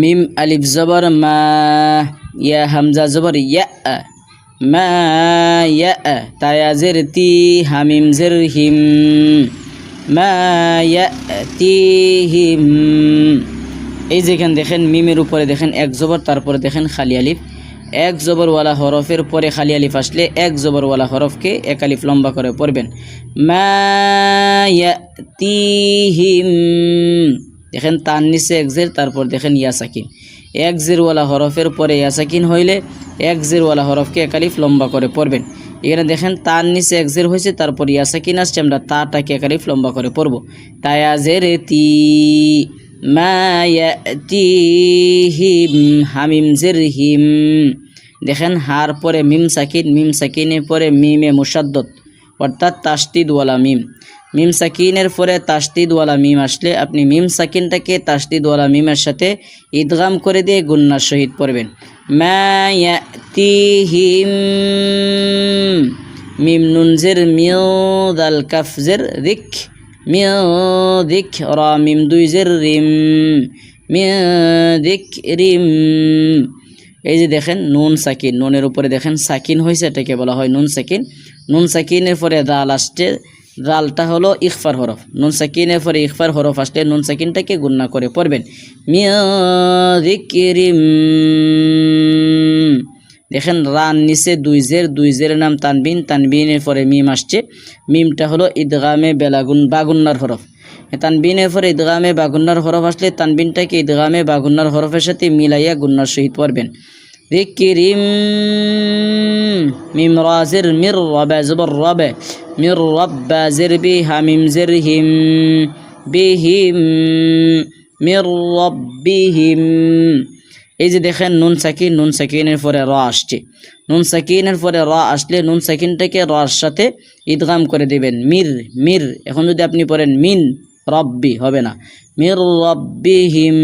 মিম আলিফ জবর মা, ইয়া হামজা জবর ইয়া, মা ইয়া, তায়া জের তি, হামিম জের হিম, মা ইয়াতিহিম। এই যেখানে দেখেন মিমের উপরে দেখেন এক জবর, তারপরে দেখেন খালি আলিফ। এক জবরওয়ালা হরফের পরে খালি আলিফ আসলে এক জবরওয়ালা হরফকে এক আলিফ লম্বা করে পড়বেন। মা ইয়াতিহিম, দেখেন তার নিচে এক জের, তারপর দেখেন ইয়া সাকিন। এক জেরওয়ালা হরফের পরে ইয়া সাকিন হইলে এক জেরওয়ালা হরফকে এক আলিফ লম্বা করে পড়বেন। এখানে দেখেন তার নিচে এক জের হয়েছে, তারপর ইয়া সাকিন আসছে, আমরা তাটাকে এক আলিফ লম্বা করে পড়ব। তায়া জের তি, মা ইয়াতিহিম, হামিম জের হিম। দেখেন হার পরে মিম সাকিন, মিম সাকিনের পরে মিমে মুশাদ্দদ অর্থাৎ তাসদিদওয়ালা মিম। মিম সাকিনের পরে তাসদিদওয়ালা মিম আসলে আপনি মিম সাকিনটাকে তাসদিদওয়ালা মিমের সাথে ইদগাম করে দিয়ে গুন্নার সহিত পড়বেন। মা ইয়াতিহিম, মিম নুন জের মিউ, দাল কাফ জের রিক, মিউ দিক, রা মিম দুই জের রিম, মিউ দিক রিম। এই যে দেখেন নুন সাকিন, নুনের উপরে দেখেন সাকিন হয়েছে, এটাকে বলা হয় নুন সাকিন। নুন সাকিনের পরে দাল আসছে, দালটা হলো ইখফার হরফ। নুন সাকিনের পরে ইখফার হরফ আসলে নুন সাকিনটাকে গুন্না করে পড়বেন। মিয়া যিকরিম, দেখেন রান নিচে দুই জের নাম তানবিন, তানবিনের পরে মিম আসছে, মিমটা হলো ইদগামে বাগুন্নার হরফ। তানবিনের পরে ইদগামে বাগুন্নার হরফ আসলে তানবিনটাকে ইদগামে বাগুন্নার হরফের সাথে মিলাইয়া গুন্নার সহিত পড়বেন। যিকরিম, মিম রা জের মির, রাবা জবর রাবা, মির রাব্বা জের বি, হামিম জের হিম, বিহিম, মির রাব্বিহিম। এই যে দেখেন নুন সাকিন, নুন সাকিনের পরে রা আসছে, নুন সাকিনের পরে রা আসলে নুন সাকিনটাকে রার সাথে ইদগাম করে দিবেন। মির মির, এখন যদি আপনি পড়েন মিন রব্বি হবে না, মির রব্বিহিম।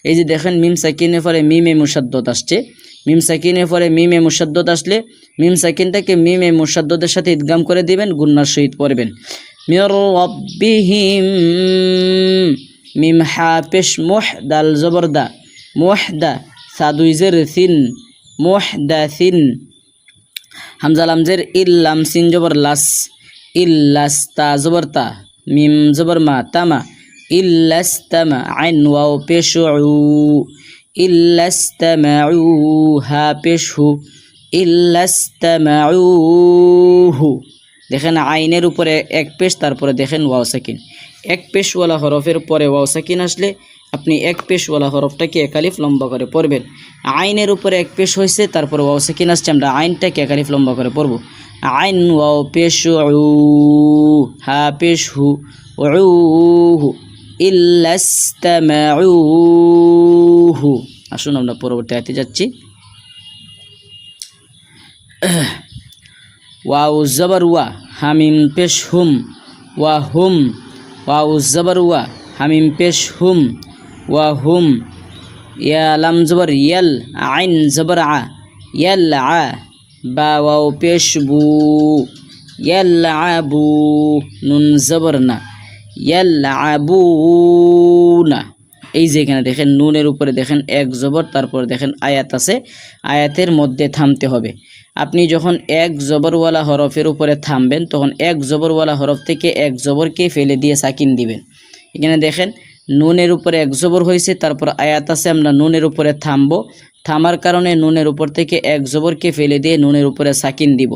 এই যে দেখেন মিম সাকিনের পরে মিমে মুশাদ্দদ আসছে, মিম সাকিনের পরে মিমে মুশাদ্দদ আসলে মিম সাকিনটাকে মিমে মুশাদ্দদের সাথে ইদগাম করে দিবেন, গুন্নার সহিত পড়বেন। মির রব্বিহিম, মিম হা পেশ মুহ, দাল জবর দা, মুহদা, সা দুই জের সিন, মুহদাসিন, হামজা লাম জের ইল, লাম সিন জবর লাস, ইল্লাস, তা জবর তা, মিম জবর মা, তামা, ইল্লাস্তামা, আইন ওয়াও পেশ উ, ইল্লাস্তামাউ, হা পেশ হু, ইল্লাস্তামাউহু। দেখেন আইনের উপরে এক পেশ, তারপরে দেখেন ওয়াও সাকিন। এক পেশওয়ালা হরফের পরে ওয়াও সাকিন আসলে আপনি এক পেশওয়ালা হরফটাকে এক আলিফ লম্বা করে পড়বেন। আইনের উপরে এক পেশ হয়েছে, তারপর ওয়াও সাকিন আসছে, আমরা আইনটাকে এক আলিফ লম্বা করে পড়ব। আইন ওয়াও পেশ উ, হা পেশ হু, উহু, ইল্লাস্তামাউহু। আসুন আমরা পরবর্তী আয়াতে যাচ্ছি। ওয়াও জবর ওয়া, হামিম পেশ হুম, ওয়া হুম, ওয়াও জবর ওয়া, হামিম পেশ হুম, ওয়া হুম। ইয়া লাম জবর ইয়াল, আইন জবর আ, ইয়াল আ, বা ওয়াও পেশ বু, ইয়াল আবু, নুন জবর না, ইয়াল আবু না। এই যে এখানে দেখেন নুনের উপরে দেখেন এক জবর, তারপর দেখেন আয়াত আছে, আয়াতের মধ্যে থামতে হবে। আপনি যখন এক জবরওয়ালা হরফের উপরে থামবেন তখন এক জবরওয়ালা হরফ থেকে এক জবরকে ফেলে দিয়ে সাকিন দিবেন। এখানে দেখেন নুনের উপরে এক জবর হয়েছে, তারপর আয়াত আছে, আমরা নুনের উপরে থামবো, থামার কারণে নুনের উপর থেকে এক জবরকে ফেলে দিয়ে নুনের উপরে সাকিন দিব।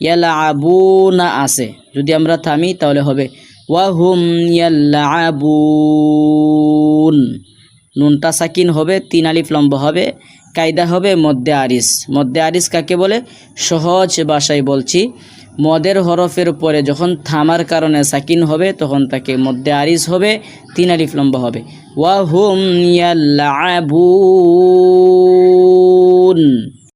ইয়ালআবুনা আছে, যদি আমরা থামি তাহলে হবে ওয়াহুম ইয়ালআবুন। নুনটা সাকিন হবে, তিন আলিফ লম্বা হবে, কায়দা হবে মদ্দে আরিস। মদ্দে আরিস কাকে বলে? সহজ ভাষায় বলছি, মদের হরফের পরে যখন থামার কারণে সাকিন হবে তখন তাকে মদ্দে আরিস হবে, তিন আলিফ লম্বা হবে। ওয়াহুম ইয়ালআবুন।